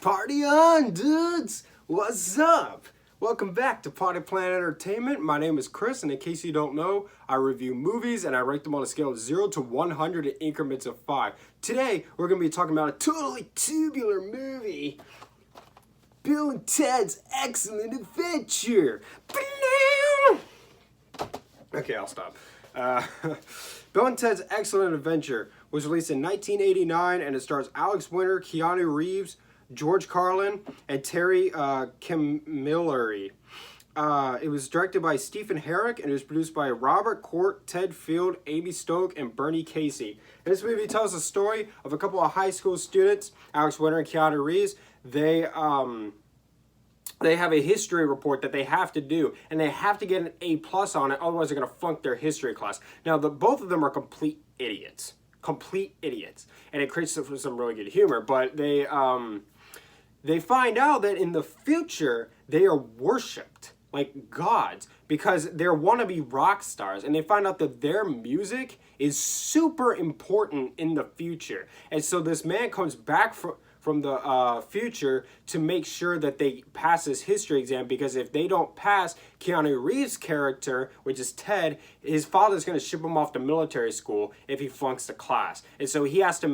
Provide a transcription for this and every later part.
Party on, dudes! What's up? Welcome back to Party Planet Entertainment. My name is Chris, and in case you don't know, I review movies and I rank them on a scale of 0 to 100 in increments of 5. Today, we're going to be talking about a totally tubular movie, Bill and Ted's Excellent Adventure. Okay, I'll stop. Bill and Ted's Excellent Adventure was released in 1989, and it stars Alex Winter, Keanu Reeves, George Carlin, and Terry Camilleri. It was directed by Stephen Herek, and it was produced by Robert Court, Ted Field, Amy Stoke, and Bernie Casey. And this movie tells the story of a couple of high school students, Alex Winter and Keanu Reeves. They have a history report that they have to do, and they have to get an A+ on it, otherwise they're going to flunk their history class. Now, both of them are complete idiots. And it creates some really good humor, but they find out that in the future, they are worshipped like gods because they're wannabe rock stars, and they find out that their music is super important in the future. And so this man comes back from the future to make sure that they pass this history exam, because if they don't pass, Keanu Reeves' character, which is Ted, his father's going to ship him off to military school if he flunks the class. And so he has to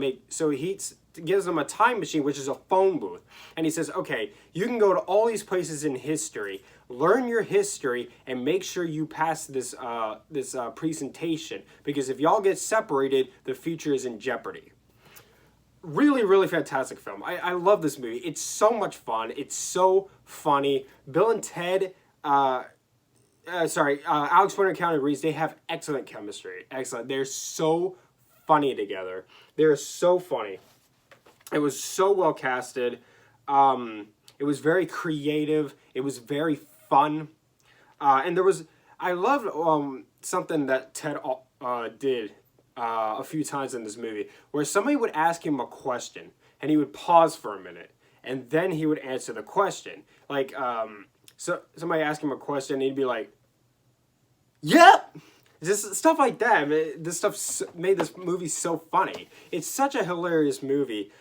he gives them a time machine, which is a phone booth. And he says, okay, you can go to all these places in history, learn your history, and make sure you pass this presentation, because if y'all get separated, the future is in jeopardy. Really, really fantastic film. I love this movie. It's so much fun. It's so funny. Bill and Ted, Alex Winter and Keanu Reeves, they have excellent chemistry. Excellent. They're so funny together. They're so funny. It was so well casted. It was very creative. It was very fun. And I loved something that Ted did a few times in this movie, where somebody would ask him a question and he would pause for a minute and then he would answer the question. Like, so somebody asked him a question and he'd be like, yep! Just stuff like that. This stuff made this movie so funny. It's such a hilarious movie.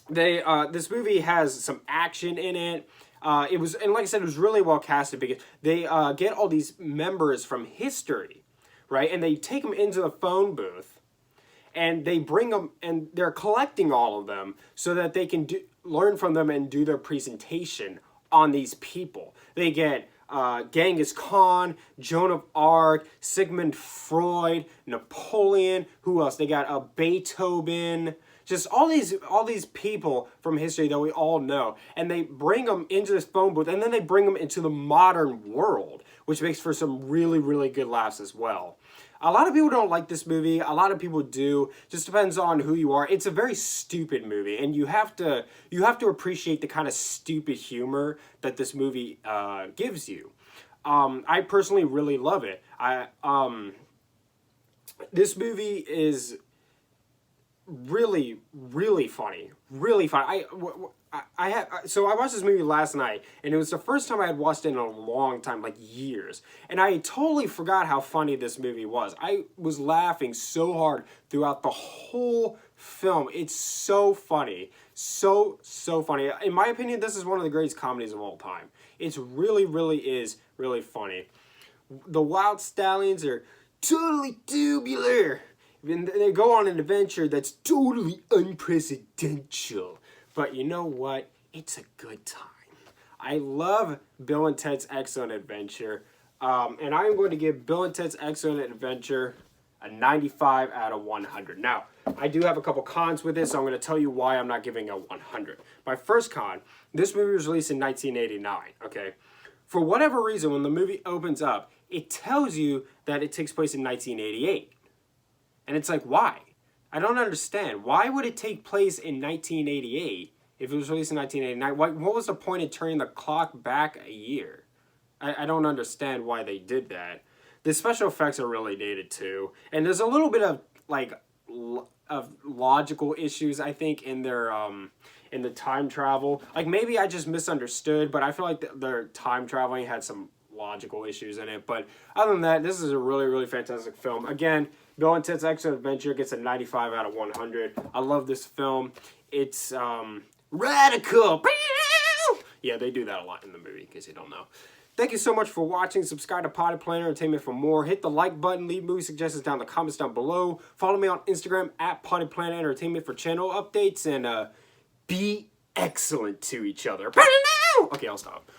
This movie has some action in it. And like I said, it was really well casted because they get all these members from history, right? And they take them into the phone booth, and they bring them, and they're collecting all of them so that they can learn from them and do their presentation on these people. They get Genghis Khan, Joan of Arc, Sigmund Freud, Napoleon. Who else? They got Beethoven. Just all these people from history that we all know, and they bring them into this phone booth, and then they bring them into the modern world, which makes for some really, really good laughs as well. A lot of people don't like this movie. A lot of people do. Just depends on who you are. It's a very stupid movie, and you have to appreciate the kind of stupid humor that this movie gives you. I personally really love it. This movie is really, really funny. Really funny. So I watched this movie last night, and it was the first time I had watched it in a long time, like years. And I totally forgot how funny this movie was. I was laughing so hard throughout the whole film. It's so funny. So funny. In my opinion, this is one of the greatest comedies of all time. It's really, really is really funny. The Wild Stallions are totally tubular. They go on an adventure that's totally unprecedented. But you know what? It's a good time. I love Bill and Ted's Excellent Adventure. And I'm going to give Bill and Ted's Excellent Adventure a 95 out of 100. Now, I do have a couple cons with this, so I'm going to tell you why I'm not giving a 100. My first con, this movie was released in 1989, okay? For whatever reason, when the movie opens up, it tells you that it takes place in 1988. And it's like, why? I don't understand. Why would it take place in 1988 if it was released in 1989? What was the point of turning the clock back a year? I don't understand why they did that. The special effects are really dated too. And there's a little bit of, of logical issues, I think, in their in the time travel. Like, maybe I just misunderstood, but I feel like their time traveling had some logical issues in it. But other than that, this is a really, really fantastic film. Again, Bill and Ted's Excellent Adventure gets a 95 out of 100. I love this film. It's radical. Yeah, they do that a lot in the movie, in case you don't know. Thank you so much for watching. Subscribe to Potty Planet Entertainment for more. Hit the like button. Leave movie suggestions down in the comments down below. Follow me on Instagram at Potty Planet Entertainment for channel updates. And be excellent to each other. Okay, I'll stop.